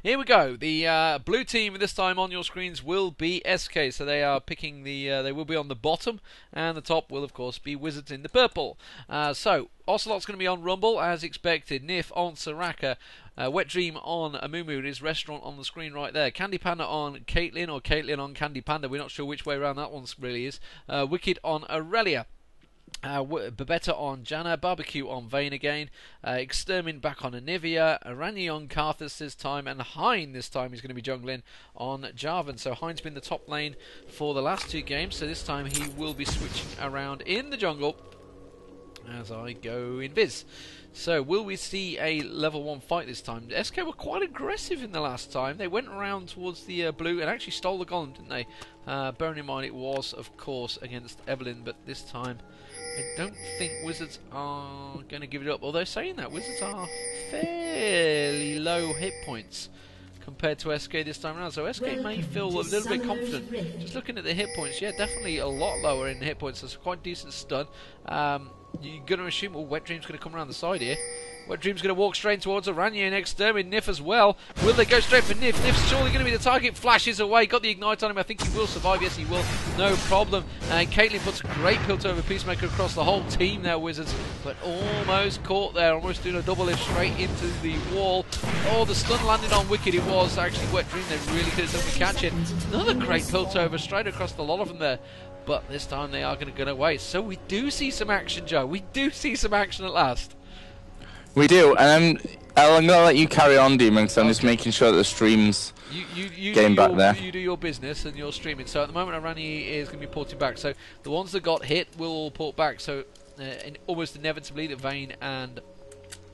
Here we go. The blue team this time on your screens will be SK. So they are picking they will be on the bottom, and the top will of course be Wizards in the purple. So Ocelot's going to be on Rumble as expected. Nif on Soraka. Wet Dream on Amumu. Is Restaurant on the screen right there. Candy Panda on Caitlyn, or Caitlyn on Candy Panda. We're not sure which way around that one really is. Wicked on Irelia. Babetta on Janna, Barbecue on Vayne again, Extermin back on Anivia, Irelia on Karthus this time, and Hein this time is going to be jungling on Jarvan. So Hein's been the top lane for the last 2 games, so this time he will be switching around in the jungle as I go in Viz. So will we see a level 1 fight this time? SK were quite aggressive in the last time. They went around towards the blue and actually stole the golem, didn't they? Bearing in mind it was of course against Evelyn, but this time I don't think Wizards are going to give it up. Although saying that, Wizards are fairly low hit points compared to SK this time around. So SK may feel a little bit confident. Just looking at the hit points, yeah, definitely a lot lower in hit points. That's quite decent stun. You're going to assume, well, Wet Dream's going to come around the side here. Wet Dream's going to walk straight towards Irelia and Extermin. Nif as well. Will they go straight for Nif? Nif's surely going to be the target. Flashes away. Got the ignite on him. I think he will survive. Yes, he will. No problem. And Caitlyn puts a great pilt over Peacemaker across the whole team there, Wizards. But almost caught there. Almost doing a double lift straight into the wall. Oh, the stun landed on Wicked. It was actually Wet Dream. They really could have done to catch it. Another great pilt over straight across the lot of them there. But this time they are going to get away. So we do see some action, Joe. We do see some action at last. We do, and I'm going to let you carry on, Deman, because I'm just making sure that the stream's getting back there. You do your business and you're streaming. So at the moment, Irelia is going to be porting back. So the ones that got hit will all port back. So almost inevitably, the Vayne and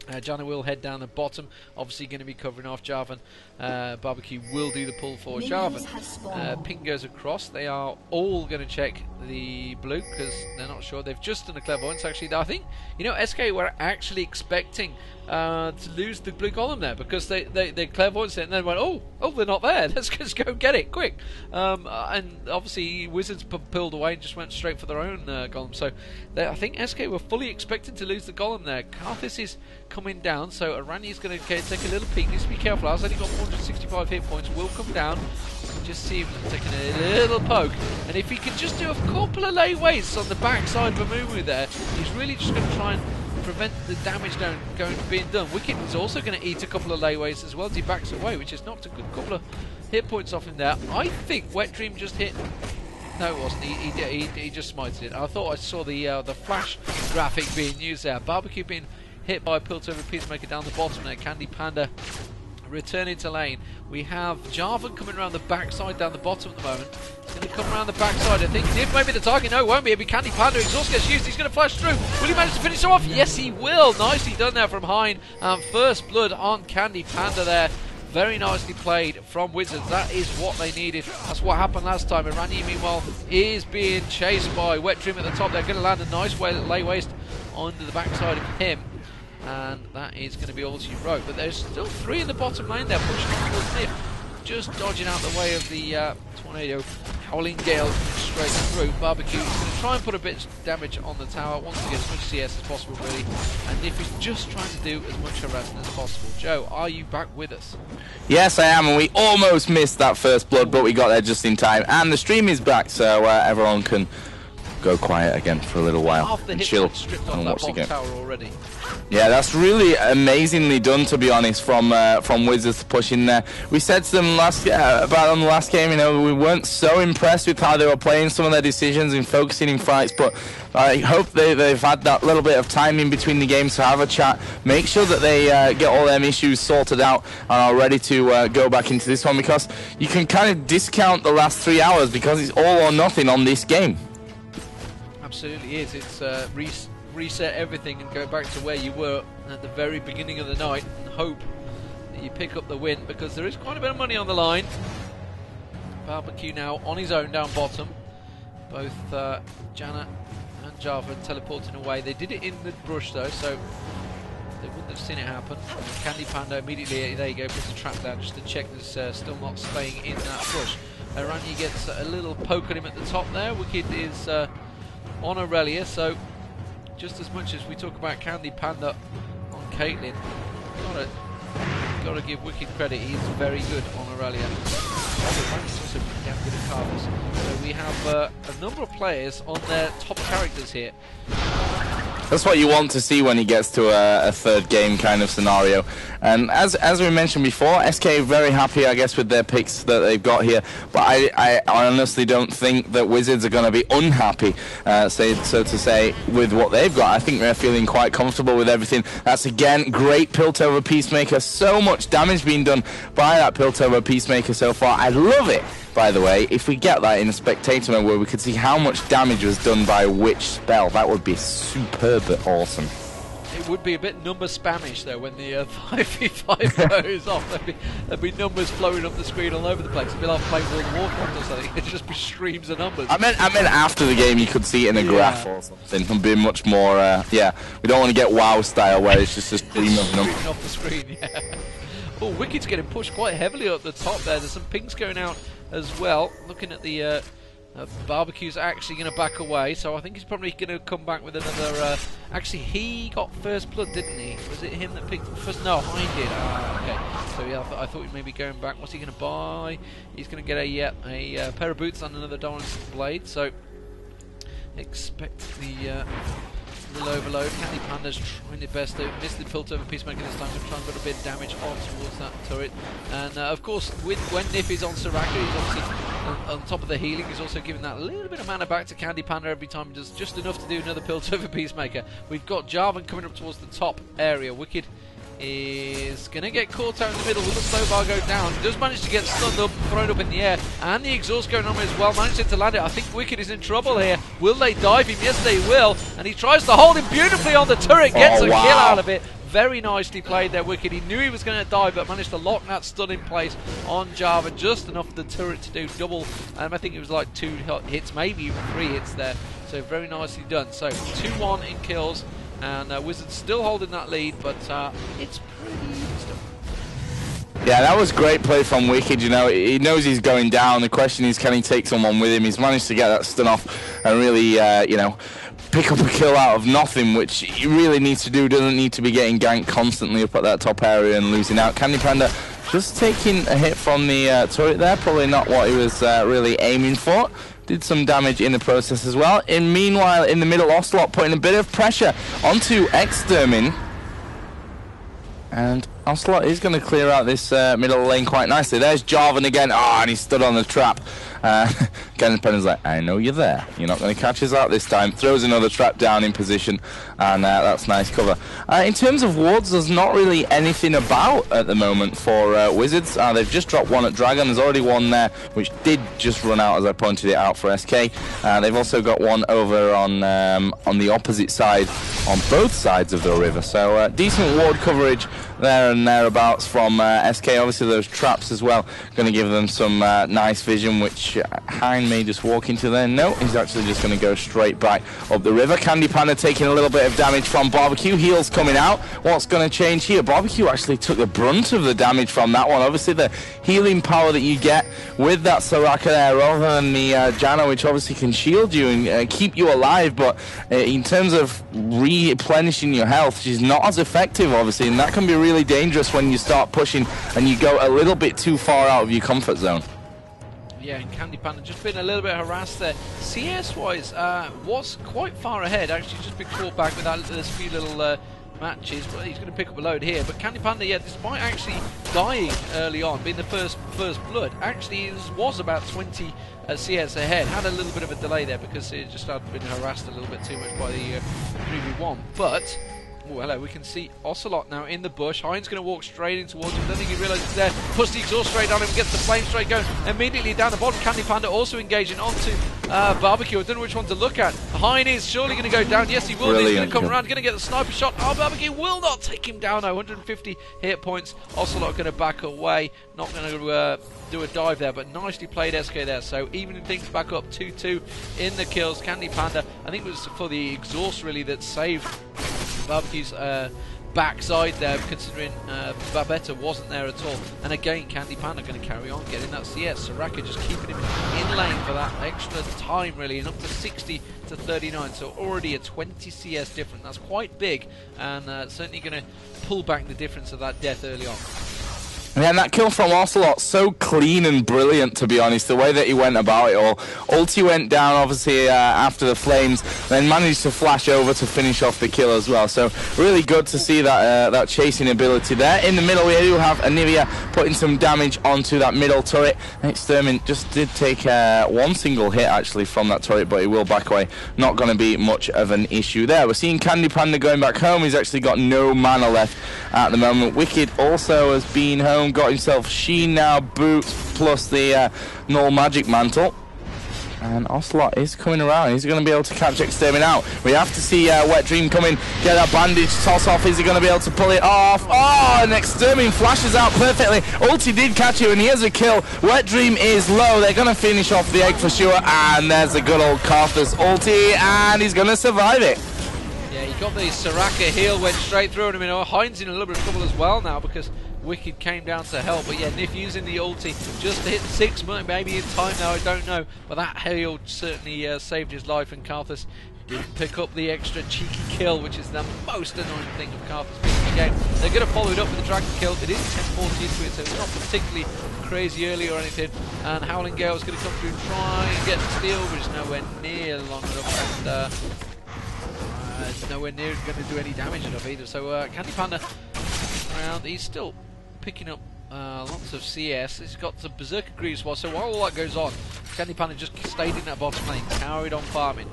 Janna will head down the bottom, obviously going to be covering off Jarvan. Barbecue will do the pull for Jarvan. Ping goes across. They are all going to check the blue because they're not sure. They've just done a clairvoyance actually. I think, you know, SK were actually expecting to lose the blue golem there because they clairvoyance it and then went, oh, they're not there. Let's just go get it quick. And obviously Wizards pulled away and just went straight for their own golem. So I think SK were fully expected to lose the golem there. Karthus is coming down, so Irelia's going to take a little peek. Needs to be careful. I've only got 465 hit points. Will come down. Just see him taking a little poke, and if he can just do a couple of layways on the backside of Amumu there, he's really just going to try and prevent the damage being done. Wicked is also going to eat a couple of layways as well as he backs away, which has knocked a good couple of hit points off him there. I think Wet Dream just hit. No, it wasn't. He just smited it. I thought I saw the flash graphic being used there. Barbecue being hit by a pilt over Peacemaker down the bottom there. Candy Panda returning to lane. We have Jarvan coming around the backside down the bottom at the moment. He's going to come around the backside. I think Nif may be the target. No, it won't be. It'll be Candy Panda. Exhaust gets used. He's going to flash through. Will he manage to finish him off? Yes, he will. Nicely done there from Hein. First blood on Candy Panda there. Very nicely played from Wizards. That is what they needed. That's what happened last time. Irelia, meanwhile, is being chased by Wet Dream at the top. They're going to land a nice lay waste onto the backside of him. And that is going to be all she wrote. But there's still 3 in the bottom lane there, pushing on towards Nif. Just dodging out the way of the tornado. Howling Gale straight through. Barbecue is going to try and put a bit of damage on the tower. Wants to get as much CS as possible, really. And Nif is just trying to do as much harassment as possible. Joe, are you back with us? Yes, I am, and we almost missed that first blood, but we got there just in time. And the stream is back, so everyone can go quiet again for a little while and chill and watch the game. Tower already. Yeah, that's really amazingly done, to be honest, from Wizards to push in there. We said to them about them last game, you know, we weren't so impressed with how they were playing some of their decisions and focusing in fights, but I hope they've had that little bit of time in between the games to have a chat, make sure that they get all them issues sorted out and are ready to go back into this one, because you can kind of discount the last 3 hours because it's all or nothing on this game. Absolutely is. It's reset everything and go back to where you were at the very beginning of the night and hope that you pick up the win, because there is quite a bit of money on the line. Barbecue now on his own down bottom. Both Janna and Jarvan teleporting away. They did it in the brush though, so they wouldn't have seen it happen. Candy Panda immediately, there you go, puts a trap down just to check there's still not staying in that bush. Irelia gets a little poke at him at the top there. Wicked is on Irelia, so just as much as we talk about Candy Panda on Caitlyn, got a got to give Wicked credit. He's very good on Irelia. He's also damn good at Karthus. So we have a number of players on their top characters here. That's what you want to see when he gets to a third game kind of scenario. And as we mentioned before, SK very happy, I guess, with their picks that they've got here. But I honestly don't think that Wizards are going to be unhappy, so to say, with what they've got. I think they're feeling quite comfortable with everything. That's, again, great Piltover Peacemaker. So much damage being done by that Piltover Peacemaker so far. I love it. By the way, if we get that in a spectator mode where we could see how much damage was done by which spell, that would be superb awesome. It would be a bit number spamish though when the 5v5 goes off. There'd be numbers flowing up the screen all over the place. It'd be like playing World of Warcraft or something. It'd just be streams of numbers. I meant after the game you could see it in a graph or something. It'd be much more, yeah. We don't want to get WoW style where it's just a stream of numbers. Off the screen, yeah. Oh, Wicked's getting pushed quite heavily up the top there. There's some pings going out as well. Looking at the Barbecue's actually going to back away, so I think he's probably going to come back with another... actually, he got first blood, didn't he? Was it him that picked first? No, Hind did. Okay. So yeah, I thought he may be going back. What's he going to buy? He's going to get a pair of boots and another Doran's blade, so expect the overload. Candy Panda's trying their best to miss the Piltover Peacemaker this time, to try and put a bit of damage on towards that turret. And of course, when Nif is on Soraka, he's obviously on top of the healing. He's also giving that little bit of mana back to Candy Panda every time. He does just enough to do another Piltover Peacemaker. We've got Jarvan coming up towards the top area. Wicked is going to get caught out in the middle. Will the slow bar go down? He does manage to get stunned up, thrown up in the air, and the exhaust going on as well. Managed to land it. I think Wicked is in trouble here. Will they dive him? Yes, they will. And he tries to hold him beautifully on the turret. Gets a kill out of it. Very nicely played there, Wicked. He knew he was going to die, but managed to lock that stun in place on Jarvan. Just enough for the turret to do double. I think it was like 2 hits, maybe even 3 hits there. So very nicely done. So 2-1 in kills. And Wizards still holding that lead, but it's pretty even still. Yeah, that was great play from Wicked. You know, he knows he's going down. The question is, can he take someone with him? He's managed to get that stun off and really, you know, pick up a kill out of nothing, which he really needs to do. Doesn't need to be getting ganked constantly up at that top area and losing out. Candy Panda just taking a hit from the turret there. Probably not what he was really aiming for. Did some damage in the process as well. Meanwhile, in the middle, Ocelot putting a bit of pressure onto Deman. And Ocelot is going to clear out this middle lane quite nicely. There's Jarvan again. Oh, and he stood on the trap. Candy Panda's like, I know you're there. You're not going to catch us out this time. Throws another trap down in position, and that's nice cover. In terms of wards, there's not really anything about at the moment for Wizards. They've just dropped one at Dragon. There's already one there, which did just run out, as I pointed it out, for SK. They've also got one over on the opposite side, on both sides of the river. So decent ward coverage there and thereabouts from SK. Obviously, those traps as well, going to give them some nice vision, which Hein may just walk into there. No, he's actually just going to go straight back up the river. Candy Panda taking a little bit of damage from Barbecue. Heals coming out. What's going to change here? Barbecue actually took the brunt of the damage from that one. Obviously, the healing power that you get with that Soraka there, rather than the Janna, which obviously can shield you and keep you alive, but in terms of replenishing your health, she's not as effective, obviously, and that can be really dangerous when you start pushing and you go a little bit too far out of your comfort zone. Yeah, and Candy Panda just been a little bit harassed there. CS-wise, was quite far ahead. Actually, just been caught back with those few little matches. But he's going to pick up a load here. But Candy Panda, yeah, despite actually dying early on, being the first blood, actually was about 20 CS ahead. Had a little bit of a delay there because it just had been harassed a little bit too much by the 3v1. But... oh, hello, we can see Ocelot now in the bush. Hein's going to walk straight in towards him. I don't think he realises he's there. Puts the exhaust straight on him, gets the flame straight going. Immediately down the bottom, Candy Panda also engaging onto Barbecue. I don't know which one to look at. Hein is surely going to go down. Yes, he will. He's going to come around, going to get the sniper shot. Oh, Barbecue will not take him down though. 150 hit points. Ocelot going to back away. Not going to do a dive there, but nicely played SK there. So evening things back up 2-2 in the kills. Candy Panda, I think it was for the exhaust really that saved Barbecue's backside there, considering Babetta wasn't there at all. And again, Candy Panda going to carry on getting that CS. Soraka just keeping him in lane for that extra time really, and up to 60 to 39. So already a 20 CS difference. That's quite big, and certainly going to pull back the difference of that death early on. Yeah, and that kill from Ocelot, so clean and brilliant, to be honest, the way that he went about it all. Ulti went down, obviously, after the flames, then managed to flash over to finish off the kill as well. So, really good to see that that chasing ability there. In the middle, we do have Anivia putting some damage onto that middle turret. Extermin just did take one single hit, actually, from that turret, but he will back away. Not going to be much of an issue there. We're seeing Candy Panda going back home. He's actually got no mana left at the moment. Wicked also has been home. Got himself Sheen now, boots, plus the null magic mantle. And Ocelot is coming around. He's going to be able to catch Extermin out. We have to see Wet Dream come in, get that bandage, toss off. Is he going to be able to pull it off? Oh, and Extermin flashes out perfectly. Ulti did catch him, and he has a kill. Wet Dream is low. They're going to finish off the egg for sure. And there's a good old Karthus ulti, and he's going to survive it. Yeah, he got the Soraka heal, went straight through him. Heinz in a little bit of trouble as well now because Wicked came down to help. But yeah, Nif using the ulti just to hit 6, maybe in time now, I don't know. But that heal certainly saved his life, and Karthus didn't pick up the extra cheeky kill, which is the most annoying thing of Karthus being in the game. They're going to follow it up with the Dragon kill. It is 10-40 into it, so it's not particularly crazy early or anything. And Howling Gale is going to come through and try and get the steal, but it's nowhere near long enough. And it's nowhere near going to do any damage enough either. So Candy Panda around, he's still picking up lots of CS. He's got some Berserker Greaves as well. So while all that goes on, Candy Panda just stayed in that bottom lane, carried on farming.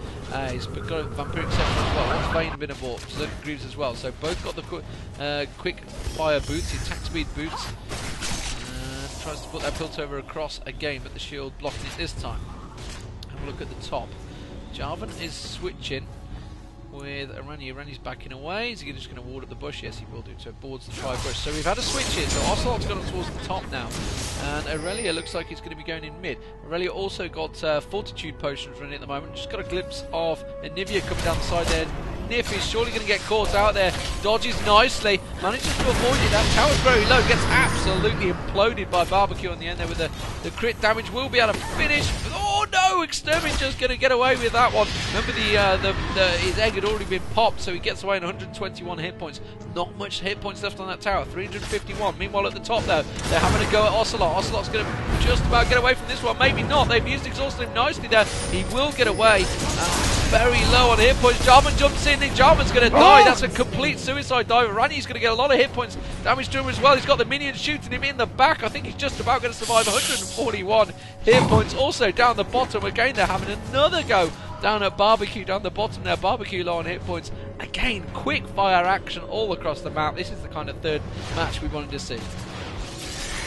He's got a Vampiric Scepter as well. Once Vayne been abort, Berserker Greaves as well. So both got the quick fire boots, attack speed boots. Tries to put that Piltover across again, but the shield blocking it this time. Have a look at the top. Jarvan is switching with Irelia. Irelia's backing away. Is he just going to ward up the bush? Yes, he will do. So boards the tri-bush. So we've had a switch here. So Ocelot's gone towards the top now. And Irelia looks like he's going to be going in mid. Irelia also got Fortitude Potions running at the moment. Just got a glimpse of Anivia coming down the side there. Nif is surely going to get caught out there. Dodges nicely. Manages to avoid it. That tower's very low. Gets absolutely imploded by Barbecue on the end there with the crit damage. Will be able to finish. Oh no! Extermin just going to get away with that one. Remember his egg had already been popped, so he gets away in 121 hit points. Not much hit points left on that tower. 351. Meanwhile at the top though, they're having a go at Ocelot. Ocelot's going to just about get away from this one. Maybe not. They've used Exhausted him nicely there. He will get away. Very low on hit points. Jarvan jumps in. Jarvan's going to die. That's a complete suicide dive. Rani's going to get a lot of hit points damage to him as well. He's got the minions shooting him in the back. I think he's just about going to survive. 141 hit points. Also down the bottom again, they're having another go down at Barbecue down the bottom there. Barbecue low on hit points. Again, quick fire action all across the map. This is the kind of third match we wanted to see.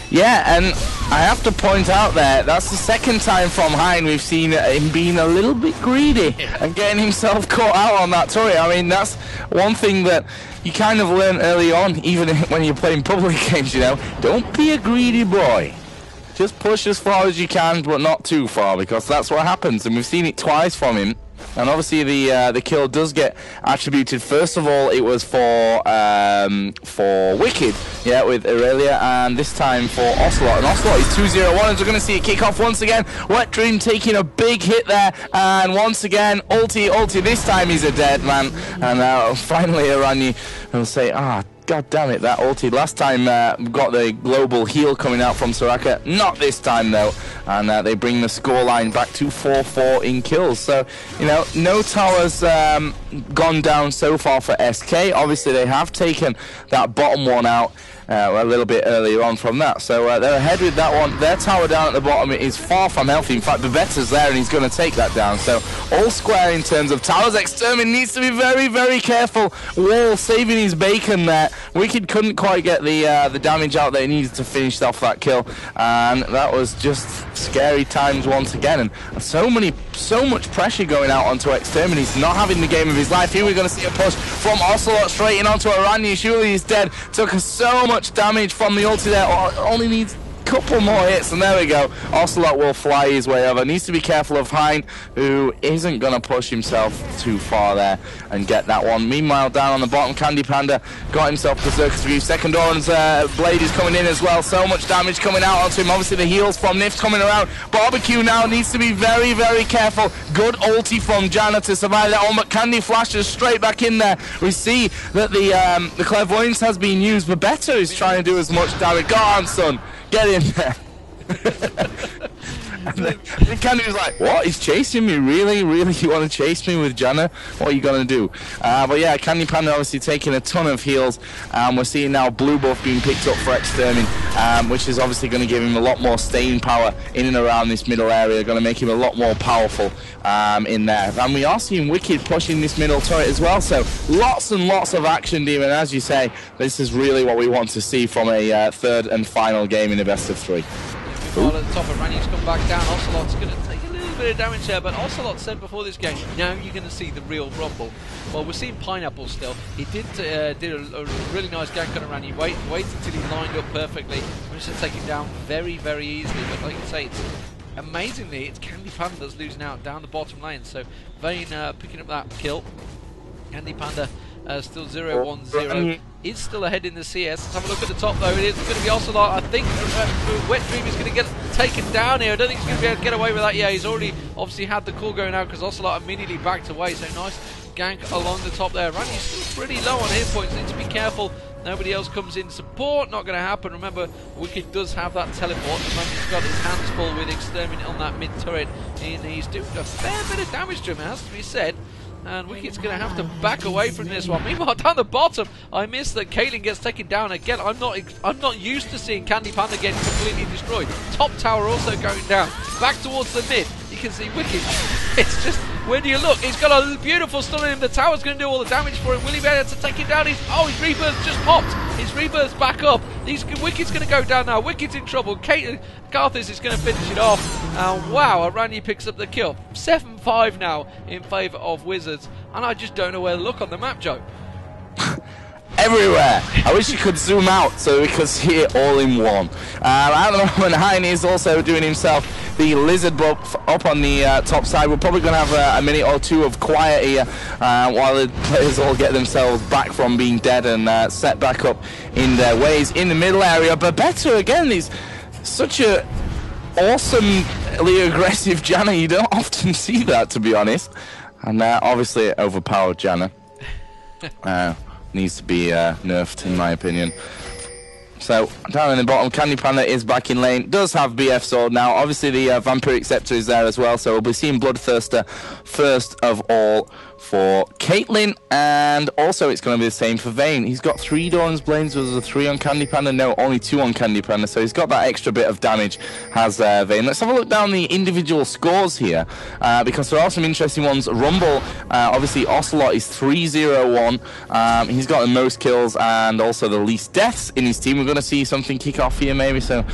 Yeah, and I have to point out there, that's the second time from Hein we've seen him being a little bit greedy and getting himself caught out on that turret. I mean, that's one thing that you kind of learn early on, even when you're playing public games, you know. Don't be a greedy boy. Just push as far as you can, but not too far, because that's what happens, and we've seen it twice from him. And obviously the kill does get attributed. First of all, it was for Wicked, yeah, with Irelia, and this time for Ocelot. And Ocelot is 2-0-1, as we're going to see it kick off once again. Wet Dream taking a big hit there, and once again, ulti. This time he's a dead man. And finally, Irelia will say, God damn it, that ulti. Last time got the global heal coming out from Soraka. Not this time though. And they bring the scoreline back to 4-4 in kills. So, you know, no towers gone down so far for SK. Obviously they have taken that bottom one out a little bit earlier on from that. So they're ahead with that one. Their tower down at the bottom is far from healthy. In fact, Babette's there and he's going to take that down. So all square in terms of towers. Extermin needs to be very, very careful. Wall saving his bacon there. Wicked couldn't quite get the damage out that he needed to finish off that kill. And that was just scary times once again. And so much pressure going out onto Extermin. He's not having the game of his life. Here we're going to see a push from Ocelot straight in onto Irelia. Surely he's dead. Took so much damage from the ulti there. Only needs couple more hits, and there we go. Ocelot will fly his way over. Needs to be careful of Hein, who isn't going to push himself too far there and get that one. Meanwhile, down on the bottom, Candy Panda got himself Berserker's View. Second Oran's blade is coming in as well. So much damage coming out onto him. Obviously, the heals from Nif's coming around. Barbecue now needs to be very, very careful. Good ulti from Janna to survive that one, but Candy flashes straight back in there. We see that the Clairvoyance has been used, but Better is trying to do as much damage. Go on, son. Get in there. And then Candy was like, what? He's chasing me? Really? Really? You want to chase me with Janna? What are you going to do? But yeah, Candy Panda obviously taking a ton of heals. We're seeing now blue buff being picked up for Extermin, which is obviously going to give him a lot more staying power in and around this middle area. Going to make him a lot more powerful in there. And we are seeing Wicked pushing this middle turret as well. So lots and lots of action, Deman. As you say, this is really what we want to see from a third and final game in the best of 3. At the top of Randy's come back down. Ocelot's going to take a little bit of damage there, but Ocelot said before this game, now you're going to see the real rumble. Well, we're seeing Pineapple still. He did a really nice gank on Randy. Wait until he lined up perfectly. Managed to take him down very, very easily. But like you say, it's amazingly, it's Candy Panda that's losing out down the bottom lane. So Vayne picking up that kill. Candy Panda still 0-1-0. Is still ahead in the CS. Let's have a look at the top though. It is going to be Ocelot. I think Wet Dream is going to get taken down here. I don't think he's going to be able to get away with that. Yeah, he's already obviously had the call going out because Ocelot immediately backed away. So nice gank along the top there. Randy's still pretty low on hit points. Need to be careful. Nobody else comes in support. Not going to happen. Remember, Wicked does have that teleport. At the moment he's got his hands full with Extermin on that mid turret. And he's doing a fair bit of damage to him, it has to be said. And Wicked's going to have to back away from this one. Meanwhile, down the bottom, I miss that Caitlyn gets taken down again. I'm not used to seeing Candy Panda getting completely destroyed. Top tower also going down. Back towards the mid, you can see Wicked. It's just, where do you look? He's got a beautiful stun on him. The tower's going to do all the damage for him. Will he be able to take him down? His rebirth just popped. His rebirth's back up. Wicked's going to go down now. Wicked's in trouble. Karthus is going to finish it off. And wow, Aranya picks up the kill. 7-5 now in favour of Wizards. And I just don't know where to look on the map, Joe. Everywhere. I wish you could zoom out so we could see it all in one. At the moment, Hein is also doing himself the lizard buff up on the top side. We're probably going to have a minute or two of quiet here while the players all get themselves back from being dead and set back up in their ways in the middle area. But Better again, he's such a awesomely aggressive Janna. You don't often see that, to be honest. And obviously overpowered Janna. Needs to be nerfed, in my opinion. So, down in the bottom, Candy Panda is back in lane. Does have BF Sword now. Obviously, the Vampiric Scepter is there as well. So, we'll be seeing Bloodthirster first of all for Caitlyn. And also, it's going to be the same for Vayne. He's got 3 Doran's Blades. Was a 3 on Candy Panda? No, only 2 on Candy Panda. So, he's got that extra bit of damage, has Vayne. Let's have a look down the individual scores here. Because there are some interesting ones. Rumble, obviously, Ocelot is 3-0-1. He's got the most kills and also the least deaths in his team. We're going to see something kick off here, maybe. So,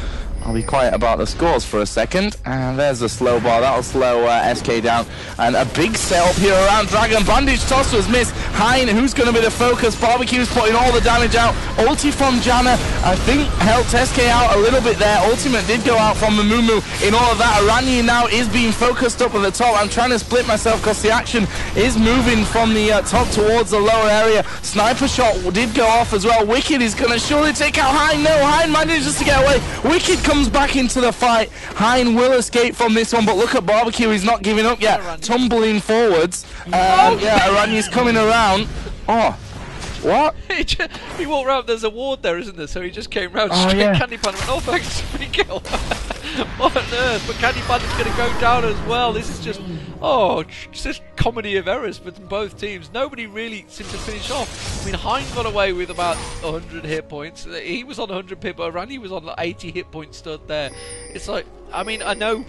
I'll be quiet about the scores for a second. And there's the slow bar. That'll slow SK down. And a big setup here around Dragon. Bandage toss was missed. Hein, who's going to be the focus? Barbecue's putting all the damage out. Ulti from Janna, I think, helped SK out a little bit there. Ultimate did go out from Amumu in all of that. Aranya now is being focused up at the top. I'm trying to split myself because the action is moving from the top towards the lower area. Sniper shot did go off as well. Wicked is going to surely take out Hein. No, Hein manages to get away. Wicked comes back into the fight. Hein will escape from this one, but look at Barbecue. He's not giving up yet. Tumbling forwards. Yeah, Aranya's coming around. Oh, what? He walked round. There's a ward there, isn't there? So he just came round straight. Yeah. Candy Panda went, oh, thanks, free kill. What on earth? But Candy Panda's going to go down as well. This is just, it's just comedy of errors for both teams. Nobody really seemed to finish off. I mean, Hein got away with about 100 hit points. He was on 100 hit, but Randy was on like 80 hit point stud there. It's like, I mean, I know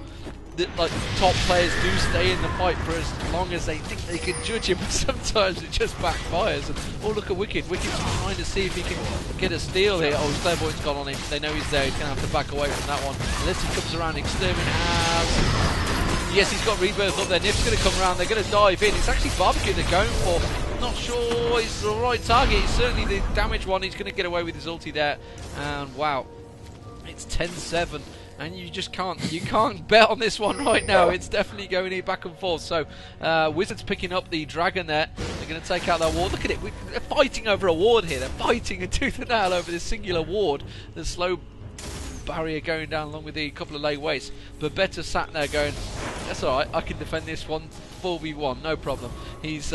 that like top players do stay in the fight for as long as they think they can judge him, but sometimes it just backfires. And oh, look at Wicked. Wicked's trying to see if he can get a steal here. Oh, his Clairvoyant's gone on him. They know he's there. He's going to have to back away from that one. Unless he comes around, Extermin has... Yes, he's got Rebirth up there. Nif's going to come around. They're going to dive in. It's actually Barbecue they're going for. I'm not sure it's the right target. It's certainly the damage one. He's going to get away with his ulti there. And wow. It's 10-7. And you just can't bet on this one right now. It's definitely going back and forth. So Wizards picking up the dragon there. They're going to take out that ward. Look at it. They're fighting over a ward here. They're fighting a tooth and nail over this singular ward. The slow barrier going down along with the couple of Leigh wastes. But better sat there going, that's alright, I can defend this one 4v1, no problem. He's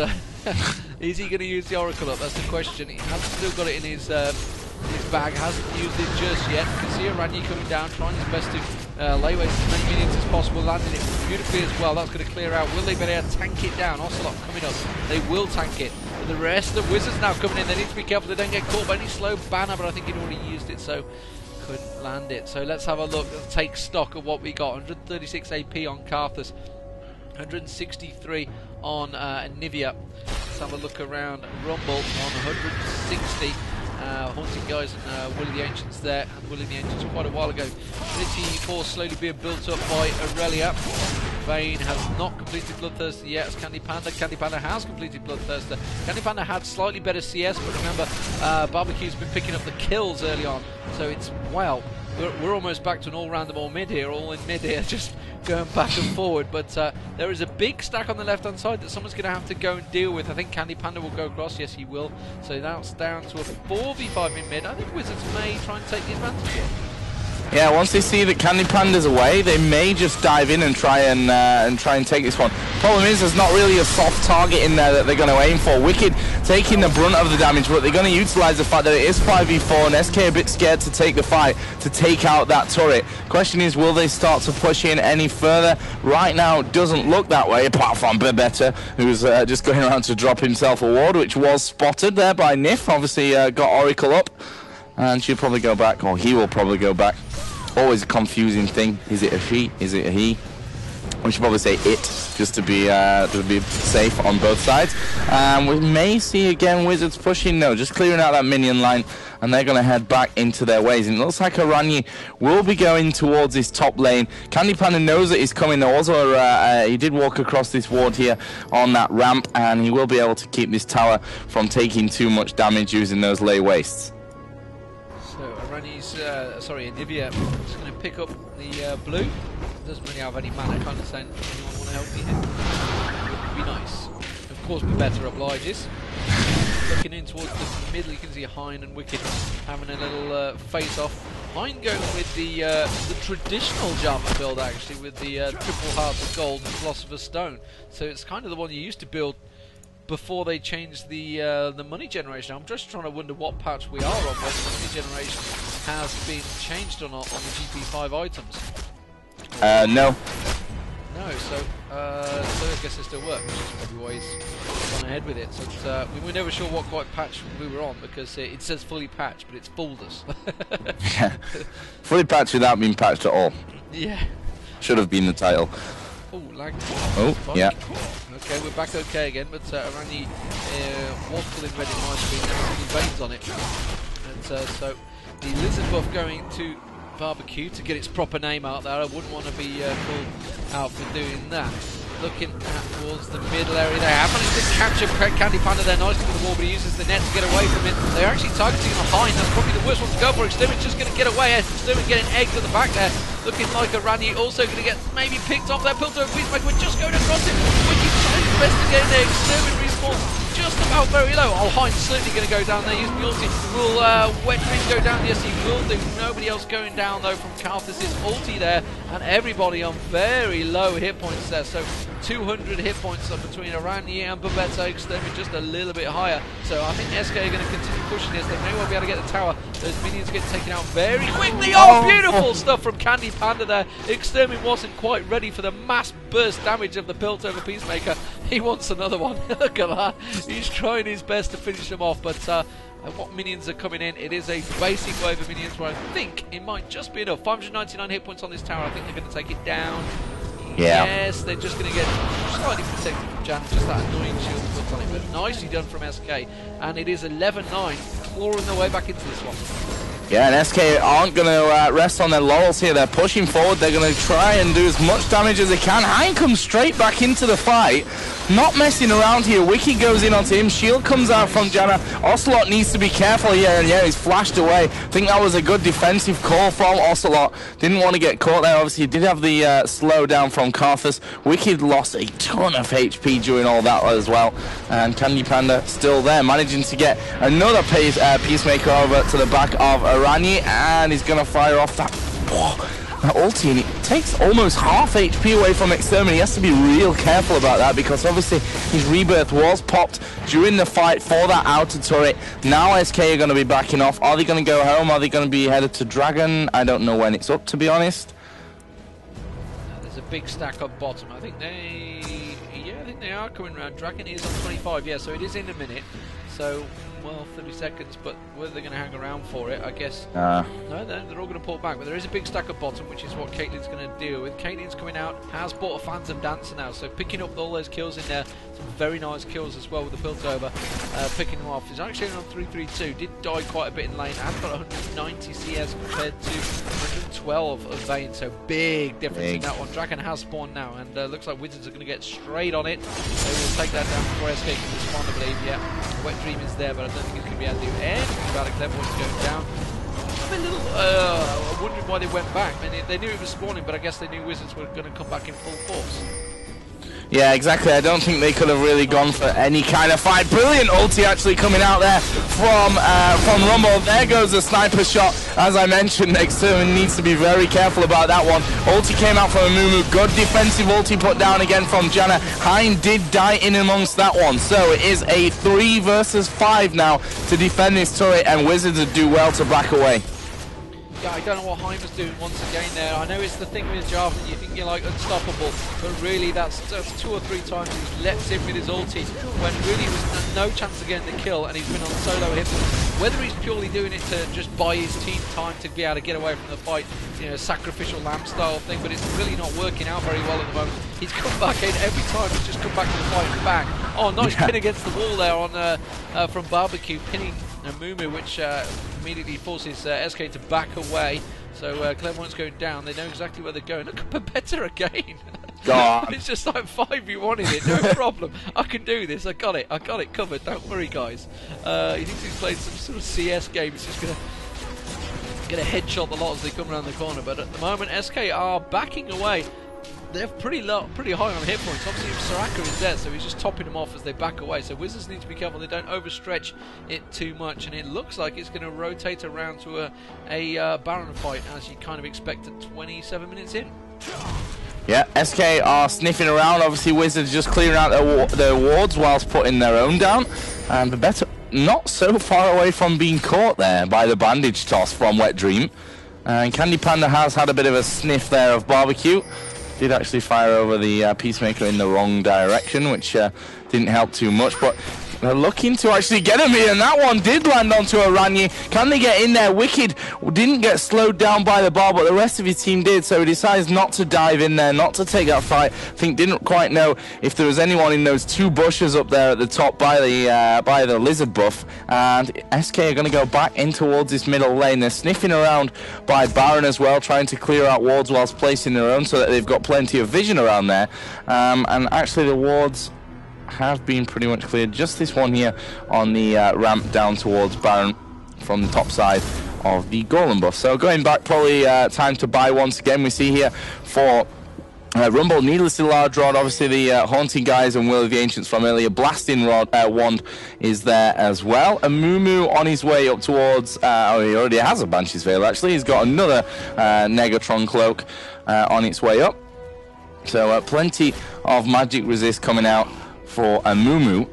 is he going to use the Oracle up? That's the question. He has still got it in his bag, hasn't used it just yet. You can see Aranyi coming down, trying his best to lay waste as many minions as possible, landing it beautifully as well. That's going to clear out. Will they be able to tank it down? Ocelot coming up. They will tank it. But the rest of the Wizards now coming in. They need to be careful they don't get caught by any slow banner, but I think he'd already used it, so couldn't land it. So let's have a look and take stock of what we got. 136 AP on Karthus, 163 on Anivia. Let's have a look around Rumble on 160. Haunting Guys and Willie the Ancients there, and Willie the Ancients quite a while ago. Trinity Force slowly being built up by Irelia. Vayne has not completed Bloodthirster yet as Candy Panda. Candy Panda has completed Bloodthirster. Candy Panda had slightly better CS, but remember, Barbecue's been picking up the kills early on, so it's, wow, we're almost back to an all-random all mid here, all in mid here, just going back and forward. But there is a big stack on the left-hand side that someone's going to have to go and deal with. I think Candy Panda will go across. Yes, he will. So that's down to a 4v5 in mid. I think Wizards may try and take the advantage here. Yeah, once they see that Candy Panda's away, they may just dive in and try and take this one. Problem is, there's not really a soft target in there that they're going to aim for. Wicked taking the brunt of the damage, but they're going to utilize the fact that it is 5v4 and SK a bit scared to take the fight, to take out that turret. Question is, will they start to push in any further? Right now, it doesn't look that way, apart from Bebetta, who's just going around to drop himself a ward, which was spotted there by Nif. Obviously, got Oracle up, and she'll probably go back, or he will probably go back. Always a confusing thing. Is it a she? Is it a he? We should probably say it, just to be safe on both sides. We may see again Wizards pushing. No, just clearing out that minion line, and they're going to head back into their ways. And it looks like Aranyi will be going towards his top lane. Candy Panda knows that he's coming. Also, he did walk across this ward here on that ramp, and he will be able to keep this tower from taking too much damage using those Leigh wastes. Anivia is going to pick up the blue. Doesn't really have any mana. I can't understand anyone want to help me here. Would be nice. Of course, better obliges. Looking in towards the middle, you can see Hein and Wicked having a little face-off. Hein going with the traditional Jarvan build, actually, with the triple hearts of gold and philosopher's stone. So it's kind of the one you used to build before they changed the money generation. I'm just trying to wonder what patch we are on, whether the money generation has been changed or not on the GP5 items. No. No, so I guess it still works, which is probably why he's gone ahead with it. So we were never sure what quite patch we were on, because it says fully patched, but it's fooled us. Yeah. Fully patched without being patched at all. Yeah. Should have been the title. Oh, lag. Oh, yeah. Okay, we're back okay again, but Aranyi was pulling red in my screen, now having veins on it. And so the lizard buff going to Barbecue to get its proper name out there. I wouldn't want to be called out for doing that. Looking at towards the middle area, they have managed to capture Candy Panda there nicely with the wall, but he uses the net to get away from it. They're actually targeting a Hein. That's probably the worst one to go for. Extermin's just going to get away. Extermin getting egged at the back there. Looking like Aranyi also going to get maybe picked off there. Built over Peacemaker. We're just going across it. Wicked trying his best to get in there. Extermin respawns just about very low. Oh, Hein's certainly going to go down there. Using the ulti. Will Wet Dream go down? Yes, he will do. Nobody else going down though from Karthus' ulti there. And everybody on very low hit points there. So 200 hit points between Aranyi and Bebetta. Extermin just a little bit higher. So I think SK are going to continue pushing this. They may well be able to get the tower. Those minions get taken out very quickly. Oh, beautiful stuff from Candy Panda there. Extermin wasn't quite ready for the mass burst damage of the built over Peacemaker. He wants another one. Look at that. He's trying his best to finish them off, but what minions are coming in? It is a basic wave of minions where I think it might just be enough. 599 hit points on this tower. I think they're going to take it down. Yeah. Yes, they're just going to get slightly protected from Janna, just that annoying shield put on it, but nicely done from SK. And it is 11-9, clawing their way back into this one. Yeah, and SK aren't going to rest on their laurels here. They're pushing forward. They're going to try and do as much damage as they can. Hein comes straight back into the fight. Not messing around here. Wiki goes in onto him. Shield comes out from Janna. Ocelot needs to be careful here, and yeah, he's flashed away. I think that was a good defensive call from Ocelot. Didn't want to get caught there. Obviously, he did have the slow down from Karthus. Wiki lost a ton of HP during all that as well. And Candy Panda still there, managing to get another Peacemaker over to the back of Arani, and he's going to fire off that ulti, and it takes almost half HP away from Extermin. He has to be real careful about that, because obviously his rebirth was popped during the fight for that outer turret. Now SK are going to be backing off. Are they going to go home? Are they going to be headed to Dragon? I don't know when it's up, to be honest. There's a big stack up bottom. I think they are coming around. Dragon is on 25, yeah, so it is in a minute. So, well, 30 seconds, but whether they're going to hang around for it, I guess. No, they're all going to pull back, but there is a big stack at bottom, which is what Caitlyn's going to deal with. Caitlyn's coming out, has bought a Phantom Dancer now, so picking up all those kills in there. Some very nice kills as well with the Piltover, picking them off. He's actually on 332, did die quite a bit in lane, and got 190 CS compared to 112 of Vayne, so big difference in that one. Dragon has spawned now, and looks like Wizards are going to get straight on it. They will take that down before SK can respond, I believe. Yeah, Wet Dream is there, but I don't think he's going to be able to do anything about it. Clever's going down. I'm a little wondering why they went back. I mean, they knew it was spawning, but I guess they knew Wizards were going to come back in full force. Yeah, exactly. I don't think they could have really gone for any kind of fight. Brilliant ulti actually coming out there from Rumble. There goes the sniper shot. As I mentioned, Extermin needs to be very careful about that one. Ulti came out from Amumu. Good defensive ulti put down again from Janna. Hein did die in amongst that one. So it is a 3 versus 5 now to defend this turret, and Wizards would do well to back away. Yeah, I don't know what Hein was doing once again there. I know it's the thing with Jarvan, you think you're like unstoppable, but really that's 2 or 3 times he's leapt in with his ulti when really there was no chance of getting the kill, and he's been on solo hits. Whether he's purely doing it to just buy his team time to be able to get away from the fight, you know, sacrificial lamb style thing, but it's really not working out very well at the moment. He's come back in every time, he's just come back to the fight and bang. Oh, nice pin against the wall there on from Barbecue, pinning Amumu, which immediately forces SK to back away. So Clever's going down. They know exactly where they're going. Look at Pepetta again. God. It's just like 5v1 in it. No problem. I can do this. I got it covered. Don't worry, guys. He thinks he's played some sort of CS game. He's just gonna headshot the lot as they come around the corner. But at the moment, SK are backing away. They're pretty high on hit points. Obviously, Soraka is there, so he's just topping them off as they back away. So Wizards need to be careful they don't overstretch it too much, and it looks like it's going to rotate around to a Baron fight, as you kind of expect at 27 minutes in. Yeah, SK are sniffing around. Obviously, Wizards just clearing out their wards whilst putting their own down, and Pepetta not so far away from being caught there by the bandage toss from Wet Dream. And Candy Panda has had a bit of a sniff there of Barbecue. Did actually fire over the Peacemaker in the wrong direction, which didn't help too much, but they're looking to actually get him here, and that one did land onto Aranya. Can they get in there? Wicked didn't get slowed down by the bar, but the rest of his team did, so he decides not to dive in there, not to take that fight. I think didn't quite know if there was anyone in those 2 bushes up there at the top by the lizard buff, and SK are going to go back in towards this middle lane. They're sniffing around by Baron as well, trying to clear out wards whilst placing their own so that they've got plenty of vision around there, and actually the wards have been pretty much cleared. Just this one here on the ramp down towards Baron from the top side of the Golem buff. So going back, probably time to buy once again. We see here for Rumble, needlessly large rod, obviously the Haunting Guys and Will of the Ancients from earlier. Blasting rod wand is there as well. Amumu on his way up towards, oh, he already has a Banshee's Veil actually. He's got another Negatron Cloak on its way up. So plenty of magic resist coming out for Amumu,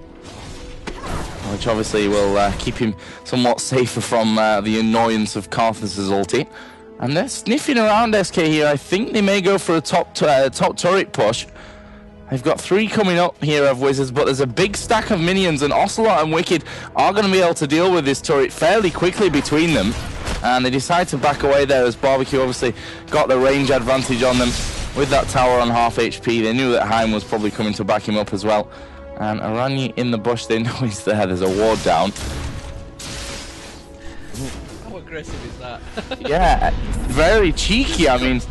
which obviously will keep him somewhat safer from the annoyance of Karthus' ulti. And they're sniffing around SK here. I think they may go for a top turret push. They've got 3 coming up here of Wizards, but there's a big stack of minions, and Ocelot and Wicked are going to be able to deal with this turret fairly quickly between them. And they decide to back away there as Barbecue obviously got the range advantage on them with that tower on half HP. They knew that Hein was probably coming to back him up as well. And Aranya in the bush, they know he's there. There's a ward down. Oh, aggressive is that? Yeah, very cheeky. I mean,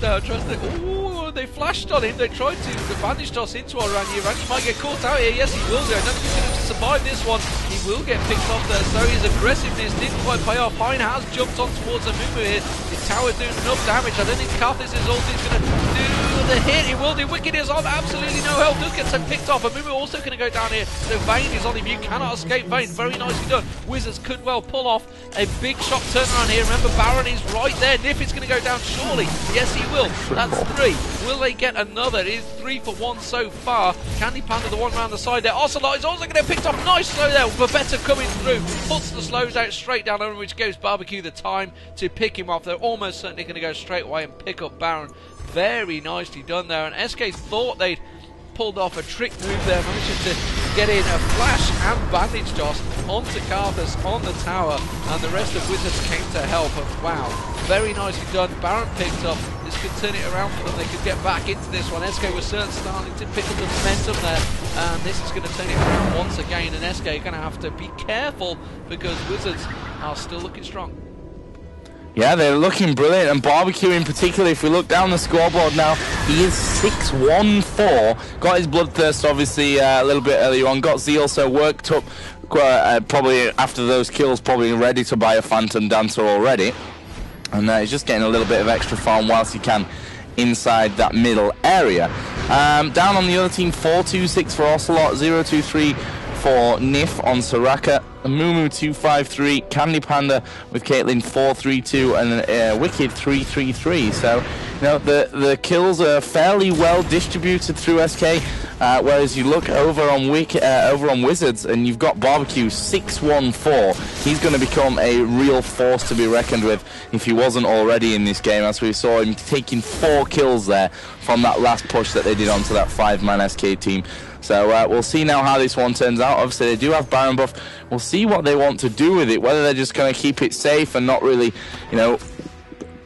ooh, they flashed on him. They tried to bandage toss into Aranyi. Aranyi might get caught out here. Yes, he will do. I don't think he's going to survive this one. He will get picked off there. So his aggressiveness didn't quite pay off. Vayne has jumped on towards Amumu here. His tower doing enough damage. I don't think Karthus' ult is going to do the hit. He will do. Wicked is on absolutely no health. Does get some picked off. Amumu also going to go down here. So Vayne is on him. You cannot escape Vayne. Very nicely done. Wizards could well pull off a big shot turnaround here. Remember, Baron is right there. Nif is going to go down surely. Yes, he will. That's 3. Will they get another? It is 3 for 1 so far. Candy Panda, the one around the side there. Ocelot is also going to get picked off. Nice slow there. Babetta coming through. Puts the slows out straight down on, which gives Barbecue the time to pick him off. They're almost certainly going to go straight away and pick up Baron. Very nicely done there. And SK thought they'd pulled off a trick move there, managing to get in a flash and bandage toss onto Karthus on the tower, and the rest of Wizards came to help. And wow, very nicely done. Baron picked up. This could turn it around for them. They could get back into this one. SK was certainly starting to pick up the momentum there, and this is going to turn it around once again, and SK are going to have to be careful because Wizards are still looking strong. yeah, they're looking brilliant, and Barbecue in particular, if we look down the scoreboard now, he is 6-1-4. Got his bloodthirst obviously a little bit earlier on, got Zeal, so worked up probably after those kills, probably ready to buy a Phantom Dancer already. And he's just getting a little bit of extra farm whilst he can inside that middle area. Down on the other team, 4-2-6 for Ocelot, 0-2-3 for Nif on Soraka, Amumu 2-5-3, Candy Panda with Caitlyn 4-3-2, and Wicked 3-3-3. So, you know, the kills are fairly well distributed through SK. Whereas you look over on Wizards, and you've got Barbecue 6-1-4. He's going to become a real force to be reckoned with if he wasn't already in this game, as we saw him taking 4 kills there from that last push that they did onto that 5-man SK team. So we'll see now how this one turns out. Obviously they do have Baron buff. We'll see what they want to do with it, whether they're just going to keep it safe and not really, you know,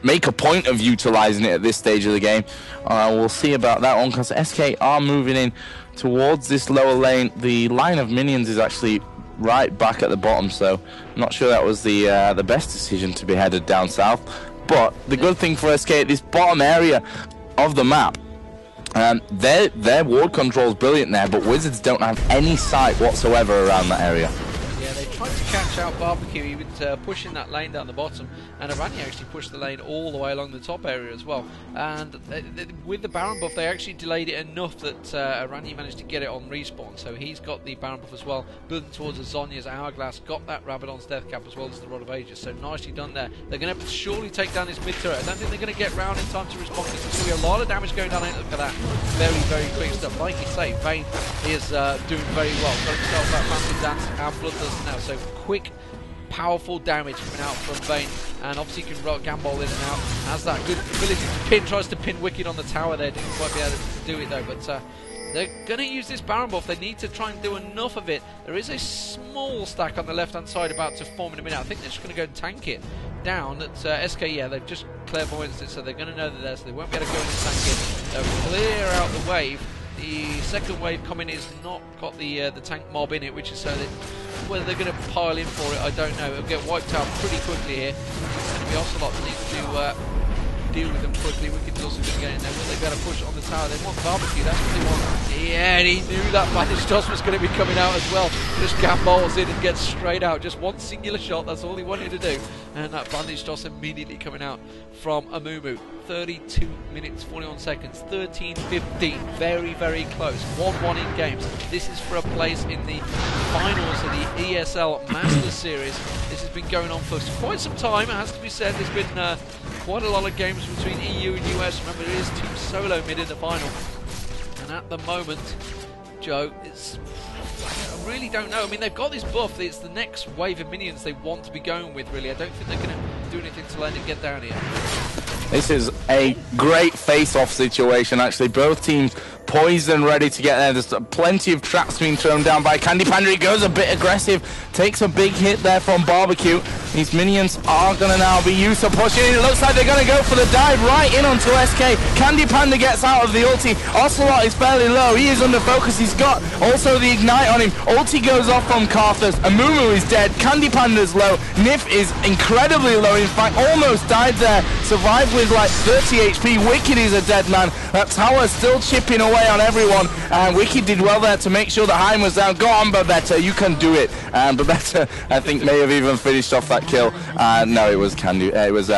make a point of utilizing it at this stage of the game. We'll see about that one, because SK are moving in towards this lower lane. The line of minions is actually right back at the bottom, so I'm not sure that was the best decision to be headed down south. But the good thing for SK at this bottom area of the map, their ward control is brilliant there, but Wizards don't have any sight whatsoever around that area. Yeah, they tried to catch out Barbecue. He was pushing that lane down the bottom, and Aranyi actually pushed the lane all the way along the top area as well. And with the Baron buff, they actually delayed it enough that Aranyi managed to get it on respawn. So he's got the Baron buff as well, building towards Zhonya's Hourglass, got that Rabadon's Death Cap as well as the Rod of Ages. So nicely done there. They're going to surely take down this mid turret. I don't think they're going to get round in time to respond, because there's going to be a lot of damage going down. Look at that. Very, very quick stuff. Like you say, Vayne is doing very well. Got himself that Phantom Dance and Bloodlust now. So quick, powerful damage coming out from Vayne, and obviously can gambol in and out. Has that good ability to pin, tries to pin Wicked on the tower there. Didn't quite be able to do it though, but they're going to use this Baron buff. They need to try and do enough of it. There is a small stack on the left hand side about to form in a minute. I think they're just going to go and tank it down. At SK, yeah, they've just clairvoyanced it, so they're going to know they're there, so they won't be able to go in and tank it. They'll clear out the wave. The second wave coming is not got the tank mob in it, which is so that whether they're going to pile in for it, I don't know. It'll get wiped out pretty quickly here. It's going to be Ocelot that needs to deal with them quickly. Wicked's also going to get in there. Will they be able to push on the tower? They want Barbecue, that's what they want. Yeah, and he knew that bandage toss was going to be coming out as well. Just gambols in and gets straight out. Just one singular shot, that's all he wanted to do. And that bandage toss immediately coming out from Amumu. 32 minutes, 41 seconds, 13-15. Very, very close. 1-1 in games. This is for a place in the finals of the ESL Masters Series. This has been going on for quite some time, it has to be said. There's been quite a lot of games between EU and US. Remember, it is Team Solo mid in the final. And at the moment, Joe, I really don't know. I mean, they've got this buff. It's the next wave of minions they want to be going with, really. I don't think they're going to do anything to let it get down here. This is a great face-off situation, actually. Both teams poised and ready to get there. There's plenty of traps being thrown down by Candy Panda. He goes a bit aggressive, takes a big hit there from Barbecue. These minions are going to now be used to pushing. It looks like they're going to go for the dive right in onto SK. Candy Panda gets out of the ulti. Ocelot is fairly low. He is under focus. He's got also the ignite on him. Ulti goes off from Karthus. Amumu is dead. Candy Panda's low. Nif is incredibly low. In fact, almost died there. Survived with like 30 HP. Wicked is a dead man. Tower still chipping away on everyone. And Wicked did well there to make sure that Hein was down. Go on, Babetta. You can do it. And Babetta, I think, may have even finished off that kill. No, it was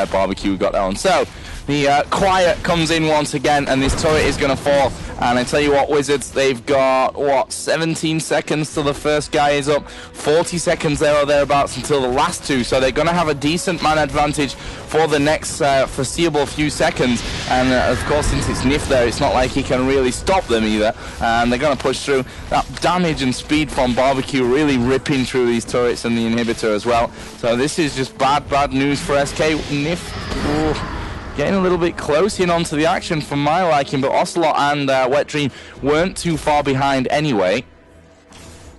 Barbecue who got that one. So the quiet comes in once again, and this turret is going to fall. And I tell you what, Wizards, they've got, what, 17 seconds till the first guy is up, 40 seconds there or thereabouts until the last two, so they're going to have a decent man advantage for the next foreseeable few seconds. And of course, since it's Nif there, it's not like he can really stop them either, and they're going to push through. That damage and speed from Barbecue really ripping through these turrets and the inhibitor as well. So this is just bad news for SK. Nif, ooh, getting a little bit close in onto the action for my liking, but Ocelot and Wet Dream weren't too far behind anyway.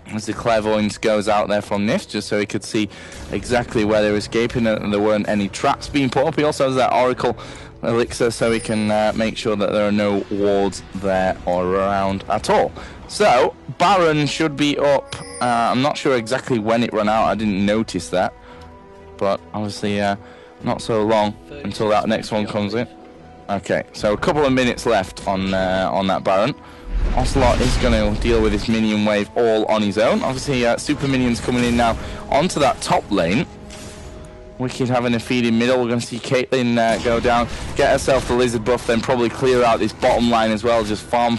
As the clairvoyance goes out there from Nif, just so he could see exactly where they were escaping, and there weren't any traps being put up. He also has that Oracle Elixir, so he can make sure that there are no wards there or around at all. So, Baron should be up. I'm not sure exactly when it ran out, I didn't notice that. But obviously, not so long until that next one comes in. Okay, so a couple of minutes left on that Baron. Ocelot is going to deal with this minion wave all on his own. Obviously, super minions coming in now onto that top lane. Wicked having a feed in middle. We're going to see Caitlyn go down, get herself the lizard buff, then probably clear out this bottom line as well. Just farm.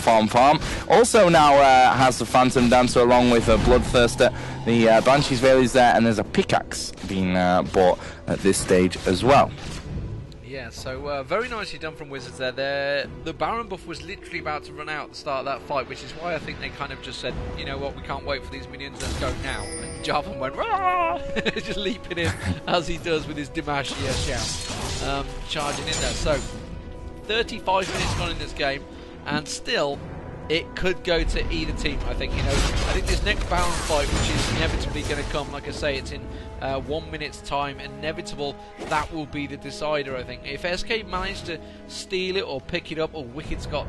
Also now has the Phantom Dancer along with a Bloodthirster. The Banshee's Veil is there, and there's a pickaxe being bought at this stage as well. Yeah, so very nicely done from Wizards there. The Baron buff was literally about to run out at the start of that fight, which is why I think they kind of just said, you know what, we can't wait for these minions, let's go now. And Jarvan went, rah! Just leaping in as he does with his Dimashia shout, charging in there. So 35 minutes gone in this game, and still it could go to either team. I think, I think this next Baron fight, which is inevitably going to come, like I say, it's in 1 minute's time, inevitable, that will be the decider. I think if SK managed to steal it or pick it up, or Wicked's got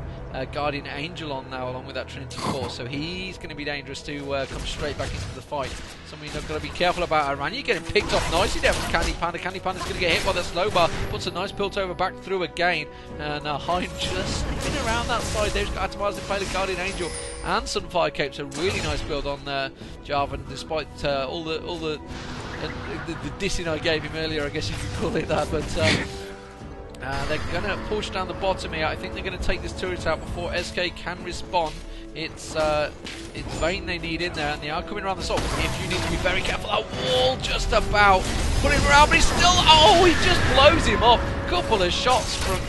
Guardian Angel on now along with that Trinity Force, so he's going to be dangerous to come straight back into the fight. Something you've got to be careful about. Irelia getting picked off nicely there from Candy Panda. Candy Panda's going to get hit by the slow bar, puts a nice pilt over back through again, and Hein just sniffing around that side. They've got Atomars to play the Guardian Angel and Sunfire Cape, so really nice build on Jarvan, despite all the dissing I gave him earlier, I guess you could call it that. But they're going to push down the bottom here. I think they're going to take this turret out before SK can respond. It's Vayne they need in there, and they are coming around the top. If you need to be very careful, that wall just about put him around, but he's still, he just blows him off. Couple of shots from